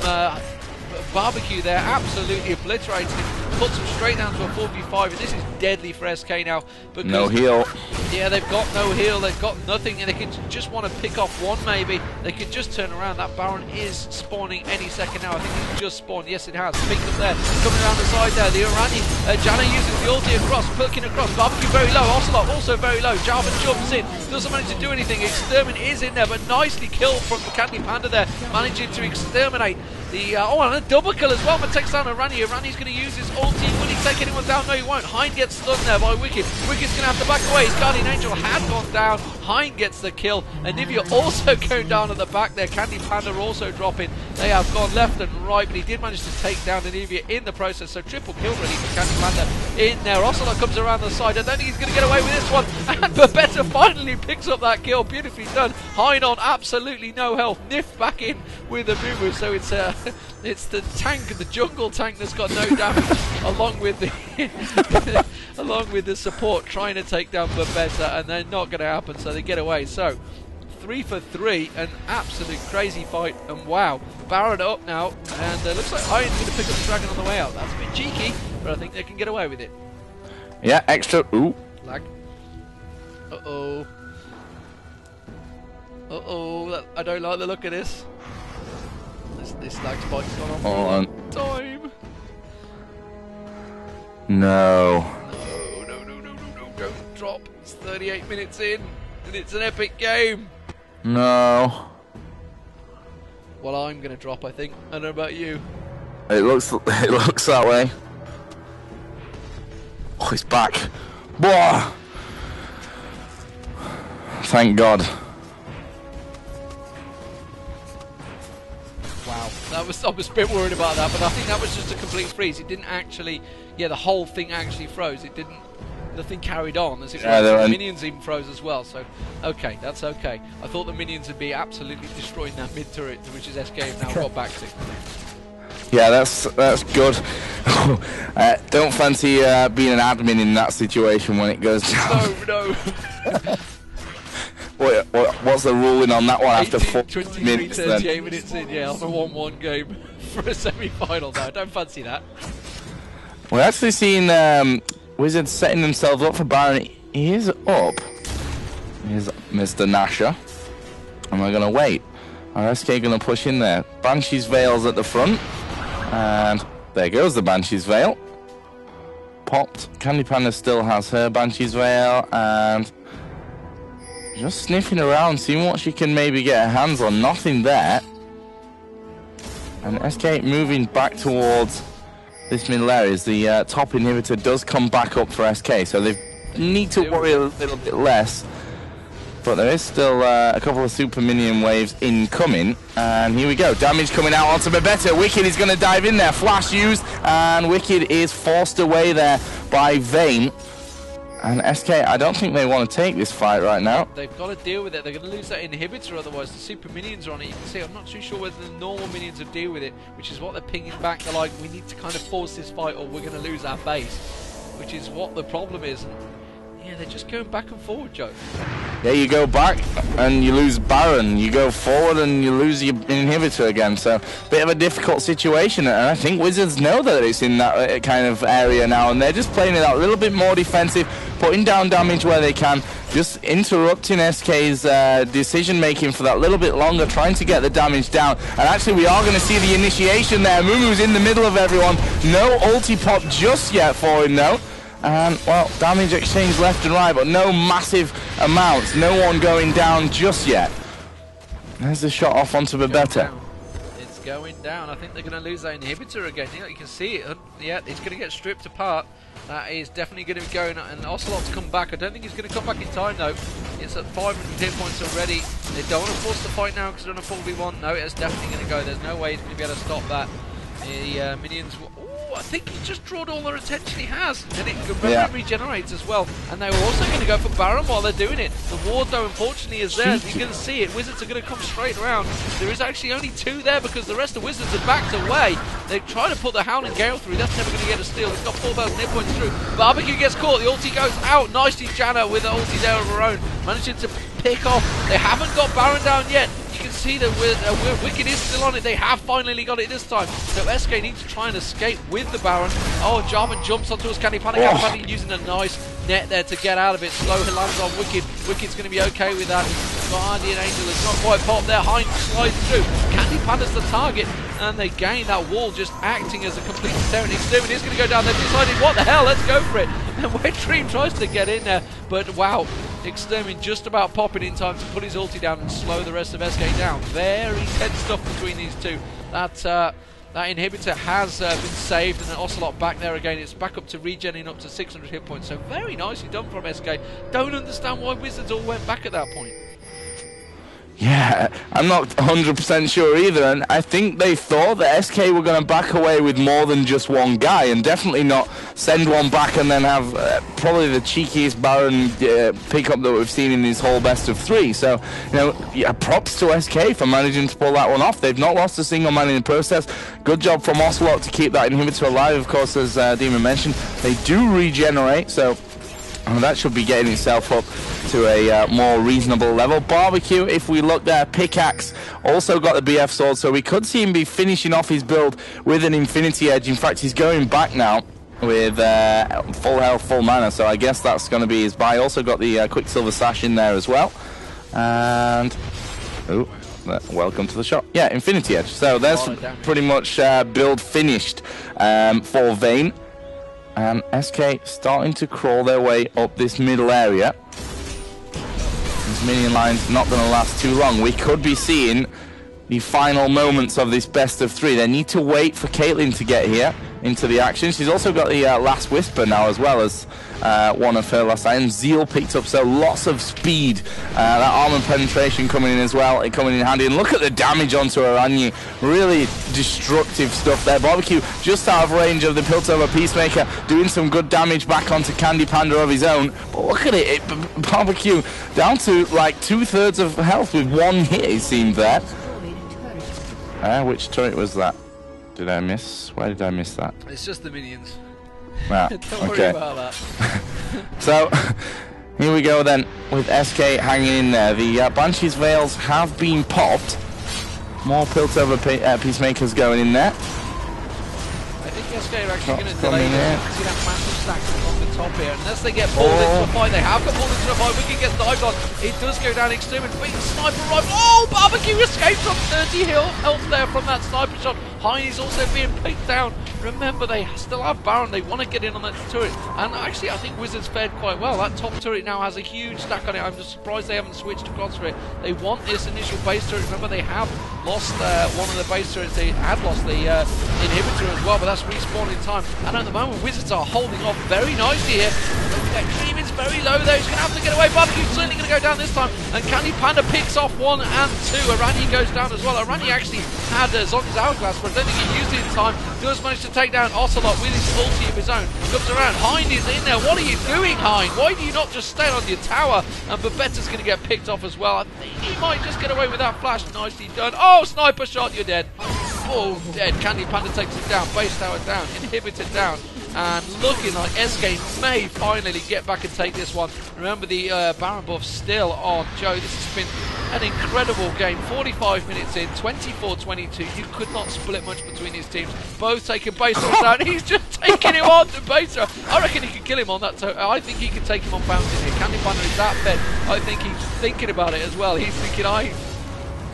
Barbecue there, absolutely obliterated him. Puts them straight down to a 4v5, and this is deadly for SK now. Because, no heal. Yeah, they've got no heal, they've got nothing, and they can just want to pick off one maybe. They could just turn around. That Baron is spawning any second now. I think he's just spawned. Yes, it has. Picked up there. Coming around the side there. The Irelia, Janna uses the ulti across, perking across. Barbecue very low. Ocelot also very low. Jarvan jumps in. Doesn't manage to do anything. Extermin is in there, but nicely killed from the Candy Panda there. Managing to exterminate the... and a double kill as well, but takes down Irelia. Irelia's going to use his ulti. Will he take anyone down? No, he won't. Hein gets stunned there by Wicked. Wicked's going to have to back away. His Guardian Angel had gone down. Hein gets the kill. Anivia also going down at the back there. Candy Panda also dropping. They have gone left and right, but he did manage to take down Anivia in the process. So triple kill really for Candy Panda in there. Ocelot comes around the side. I don't think he's going to get away with this one. And Babetta finally picks up that kill. Beautifully done. Hein on absolutely no health. Nif back in with the Mumu. So it's the tank, the jungle tank, that's got no damage, along with the support trying to take down Babetta, and they're not going to happen, so they get away. So 3 for 3, an absolute crazy fight, and wow, Baron up now, and looks like Hein's going to pick up the dragon on the way out. That's a bit cheeky, but I think they can get away with it. Yeah, extra. Ooh. Lag. Uh-oh. I don't like the look of this. This lag spike's gone on for a long time. No. No, don't drop. It's 38 minutes in, and it's an epic game. No. Well, I'm going to drop, I think. I don't know about you. It looks that way. Oh, he's back. Whoa. Thank God. Wow, I was a bit worried about that, but I think that was just a complete freeze. It didn't actually, the whole thing actually froze. It didn't, nothing carried on as it was. The minions even froze as well, so okay, that's okay. I thought the minions would be absolutely destroying that mid turret, which is SK have now got back to. Yeah, that's good. Don't fancy being an admin in that situation when it goes down. No. What's the ruling on that one after 40 minutes 38 then? minutes in, on a 1-1 game for a semi-final. No, I don't fancy that. We're actually seeing Wizards setting themselves up for Baron. He is up. Here's Mr. Nasher. And we're going to wait. Our SK going to push in there. Banshee's Veil's at the front. And there goes the Banshee's Veil. Popped. Candy Panda still has her Banshee's Veil. And just sniffing around, seeing what she can maybe get her hands on. Nothing there. And SK moving back towards this middle area as the top inhibitor does come back up for SK. So they need to worry a little bit less. But there is still a couple of super minion waves incoming. And here we go. Damage coming out onto Babetta. Wicked is going to dive in there. Flash used. And Wicked is forced away there by Vayne. And SK, I don't think they want to take this fight right now. They've got to deal with it. They're going to lose that inhibitor otherwise. The super minions are on it. You can see, I'm not too sure whether the normal minions will deal with it, which is what they're pinging back. They're like, we need to kind of force this fight or we're going to lose our base, which is what the problem is. And yeah, they're just going back and forward, Joe. Yeah, you go back and you lose Baron. You go forward and you lose your inhibitor again. So, bit of a difficult situation. And I think Wizards know that it's in that kind of area now. And they're just playing it out a little bit more defensive, putting down damage where they can, just interrupting SK's decision-making for that little bit longer, trying to get the damage down. And actually, we are going to see the initiation there. Amumu's in the middle of everyone. No ulti pop just yet for him, though. And, well, damage exchange left and right, but no massive amounts. No one going down just yet. There's the shot off onto Babetta. It's going down. I think they're going to lose that inhibitor again. You can see it. Yeah, it's going to get stripped apart. That is definitely going to be going, and Ocelot's come back. I don't think he's going to come back in time, though. It's at 500 hit points already. They don't want to force the fight now because they're on a 4v1. No, it's definitely going to go. There's no way he's going to be able to stop that. The minions... I think he just drawed all their attention he has, and it regenerates as well. And they were also going to go for Baron while they're doing it. The ward, though, unfortunately is there. You're going to see it. Wizards are going to come straight around. There is actually only 2 there because the rest of Wizards are backed away. They try to put the Hound and Gale through. That's never going to get a steal. He's got 4,000 hit points through. Barbecue gets caught. The ulti goes out. Nicely, Janna with the ulti there of her own, managing to pick off. They haven't got Baron down yet. You can see that Wicked is still on it. They have finally got it this time. So SK needs to try and escape with the Baron. Oh, Jarvan jumps onto his Candy Panic. Candy Panic using a nice net there to get out of it. Slow lands on Wicked. Wicked's going to be okay with that. Guardian Angel is not quite popped there. Hind slides through. Candy Panda's the target. And they gain that wall, just acting as a complete deterrent. Extermin is going to go down. They've decided, what the hell, let's go for it. And Wet Dream tries to get in there. But wow, Extermin just about popping in time to put his ulti down and slow the rest of SK down. Very tense stuff between these two. That inhibitor has been saved, and then Ocelot back there again. It's back up to regenning up to 600 hit points. So very nicely done from SK. Don't understand why Wizards all went back at that point. Yeah, I'm not 100% sure either, and I think they thought that SK were going to back away with more than just one guy, and definitely not send one back and then have probably the cheekiest Baron pickup that we've seen in this whole best of 3. So, props to SK for managing to pull that one off. They've not lost a single man in the process. Good job from Ocelot to keep that inhibitor alive. Of course, as Deman mentioned, they do regenerate, so that should be getting itself up to a more reasonable level. Barbecue, if we look there, Pickaxe also got the BF sword, so we could see him be finishing off his build with an Infinity Edge. In fact, he's going back now with full health, full mana, so I guess that's going to be his buy. Also got the Quicksilver Sash in there as well. And welcome to the shop. Yeah, Infinity Edge. So there's pretty much build finished for Vayne. And SK starting to crawl their way up this middle area. This minion line's not going to last too long. We could be seeing the final moments of this best of 3. They need to wait for Caitlyn to get here into the action. She's also got the last whisper now, as well as one of her last items. Zeal picked up, so lots of speed. That armor penetration coming in as well, coming in handy. And look at the damage onto Irelia. Really destructive stuff there. Barbecue just out of range of the Piltover Peacemaker, doing some good damage back onto Candy Panda of his own. But look at it, Barbecue down to like 2/3 of health with one hit, it seemed there. Which turret was that? Did I miss? Why did I miss that? It's just the minions. Ah, Don't worry about that. So, here we go then, with SK hanging in there. The Banshee's Veils have been popped. More Piltover Peacemakers going in there. I think SK are actually going to delay see that massive stack on the top here. Unless they get pulled into a fight, they have got pulled into a fight. Wicked gets dived on. It does go down extremely. Big sniper rifle. Oh, Barbecue escapes from 30 health there from that sniper shot. Heine's also being picked down. Remember, they still have Baron. They want to get in on that turret. And actually, I think Wizards fared quite well. That top turret now has a huge stack on it. I'm just surprised they haven't switched across for it. They want this initial base turret. Remember, they have lost one of the base turrets. They had lost the inhibitor as well, but that's respawning time. And at the moment, Wizards are holding off very nicely here. Dreaming's very low there. He's going to have to get away. Barbecue's certainly going to go down this time. And Candy Panda picks off 1 and 2. Irelia goes down as well. Irelia actually had Zoggy's Hourglass, but I don't think he used it in time. Does manage to take down Ocelot with his ulti of his own. Comes around. Hein is in there. What are you doing, Hein? Why do you not just stay on your tower? And Babetta's going to get picked off as well. I think he might just get away with that flash. Nicely done. Oh, sniper shot. You're dead. Oh, dead. Candy Panda takes it down. Base tower down. Inhibitor down. And looking like SK may finally get back and take this one. Remember, the Baron buff still on. Joe, this has been an incredible game. 45 minutes in, 24-22. You could not split much between these teams. Both taking base down. He's just taking him on to base. I reckon he could kill him on that. I think he could take him on Fountain here. Candy Panda is that fed. I think he's thinking about it as well. He's thinking, I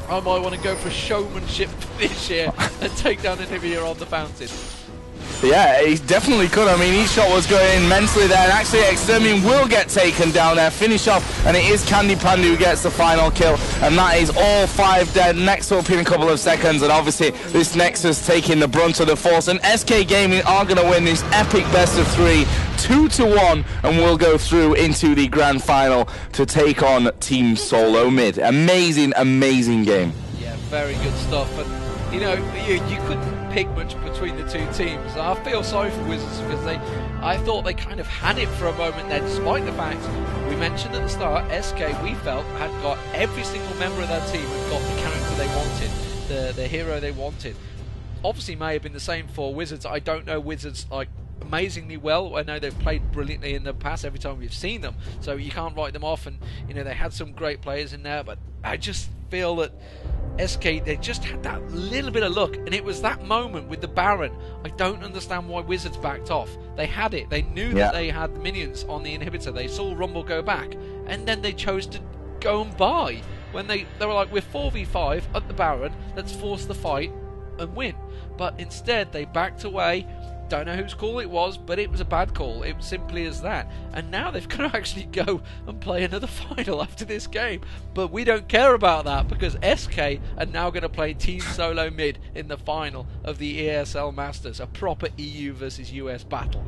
might want to go for showmanship this year and take down Anivia on the Fountain. Yeah, he definitely could. I mean, each shot was going immensely there, and actually Extermin will get taken down there, finish off, and it is Candy Panda who gets the final kill, and that is all 5 dead. Next up in a couple of seconds, and obviously this Nexus taking the brunt of the force, and SK Gaming are going to win this epic best of 3, 2-1, and we'll go through into the grand final to take on Team Solo Mid. Amazing, amazing game. Yeah, very good stuff. And you know, you couldn't pick much between the two teams. I feel sorry for Wizards because I thought they kind of had it for a moment there, despite the fact we mentioned at the start, SK, we felt, had got every single member of their team had got the character they wanted, the hero they wanted. Obviously may have been the same for Wizards. I don't know Wizards like amazingly well. I know they've played brilliantly in the past every time we've seen them, so you can't write them off, and you know, they had some great players in there, but I just feel that SK, they just had that little bit of luck, and it was that moment with the Baron. I don't understand why Wizards backed off. They had it. They knew that they had the minions on the inhibitor. They saw Rumble go back, and then they chose to go and buy. When they were like, we're 4v5 at the Baron, let's force the fight and win. But instead, they backed away. Don't know whose call it was, but it was a bad call. It was simply as that. And now they've got to actually go and play another final after this game. But we don't care about that because SK are now going to play Team Solo Mid in the final of the ESL Masters, a proper EU versus US battle.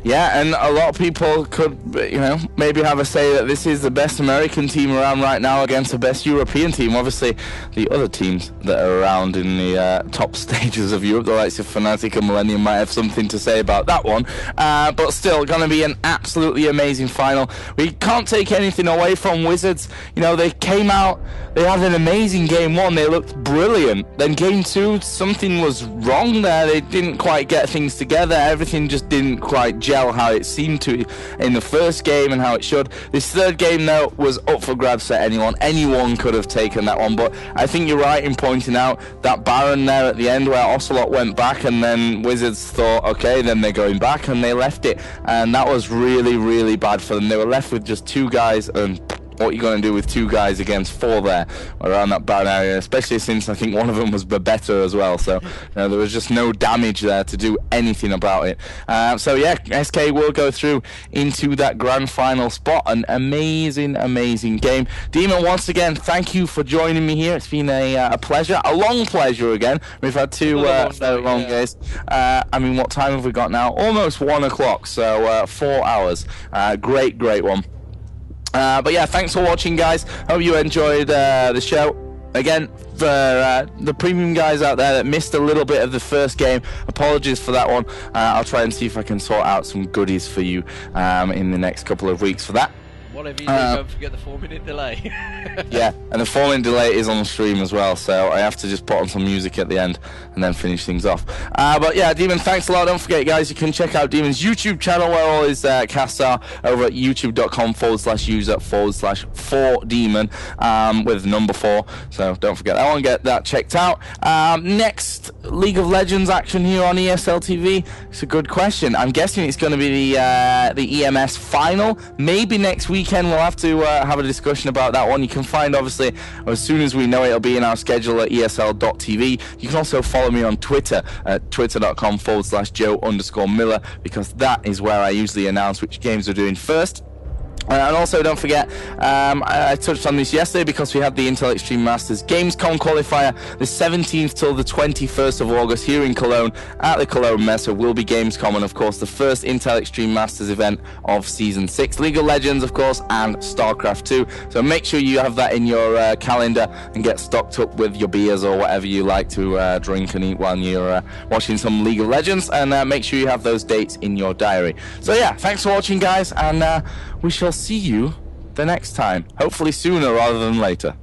Yeah, and a lot of people could, you know, maybe have a say that this is the best American team around right now against the best European team. Obviously, the other teams that are around in the top stages of Europe, the likes of Fnatic and Millennium, might have something to say about that one. But still, going to be an absolutely amazing final. We can't take anything away from Wizards. You know, they came out, they had an amazing game 1. They looked brilliant. Then game 2, something was wrong there. They didn't quite get things together. Everything just didn't quite gel how it seemed to in the first game and how it should. This third game, though, was up for grabs for anyone. Anyone could have taken that one, but I think you're right in pointing out that Baron there at the end where Ocelot went back and then Wizards thought, okay, then they're going back, and they left it, and that was really, really bad for them. They were left with just 2 guys, and what you're going to do with 2 guys against 4 there around that Baron area, especially since I think one of them was better as well. So there was just no damage there to do anything about it. So yeah, SK will go through into that grand final spot. An amazing game. Deman, once again, thank you for joining me here. It's been a pleasure, a long pleasure again. We've had 2 long days. I mean, what time have we got now? Almost 1 o'clock, so 4 hours. Great one. But yeah, thanks for watching, guys. Hope you enjoyed the show. Again, for the premium guys out there that missed a little bit of the first game, apologies for that one. I'll try and see if I can sort out some goodies for you in the next couple of weeks for that. Whatever you do, don't forget the 4-minute delay. Yeah, and the 4-minute delay is on the stream as well, so I have to just put on some music at the end and then finish things off. But yeah, Deman, thanks a lot. Don't forget, guys, you can check out Deman's YouTube channel where all his casts are over at youtube.com/user/4Deman with number 4. So don't forget that one. Get that checked out. Next League of Legends action here on ESL TV. It's a good question. I'm guessing it's going to be the EMS final. Maybe next weekend we'll have to have a discussion about that one. You can find, obviously, as soon as we know it, it'll be in our schedule at ESL.tv. You can also follow me on Twitter at twitter.com/Joe_Miller, because that is where I usually announce which games we're doing first. And also, don't forget, I touched on this yesterday because we had the Intel Extreme Masters Gamescom qualifier the 17th till the 21st of August here in Cologne at the Cologne Messe will be Gamescom, and of course the first Intel Extreme Masters event of Season 6. League of Legends, of course, and StarCraft 2. So make sure you have that in your calendar and get stocked up with your beers or whatever you like to drink and eat while you're watching some League of Legends, and make sure you have those dates in your diary. So yeah, thanks for watching, guys, and we shall see you the next time, hopefully sooner rather than later.